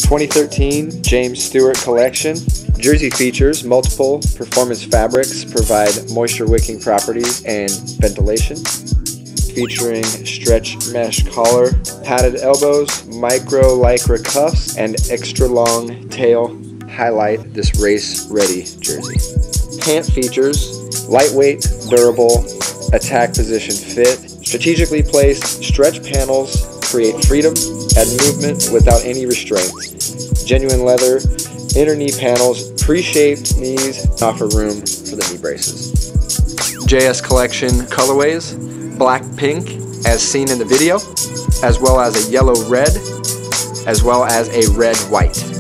(2013) James Stewart collection. Jersey features multiple performance fabrics, provide moisture wicking properties and ventilation. Featuring stretch mesh collar, padded elbows, micro lycra cuffs, and extra long tail highlight this race-ready jersey. Pant features lightweight, durable, attack position fit. Strategically placed stretch panels create freedom and movement without any restraints. Genuine leather, inner knee panels, pre-shaped knees offer room for the knee braces. JS collection colorways, black pink as seen in the video, as well as a yellow red, as well as a red white.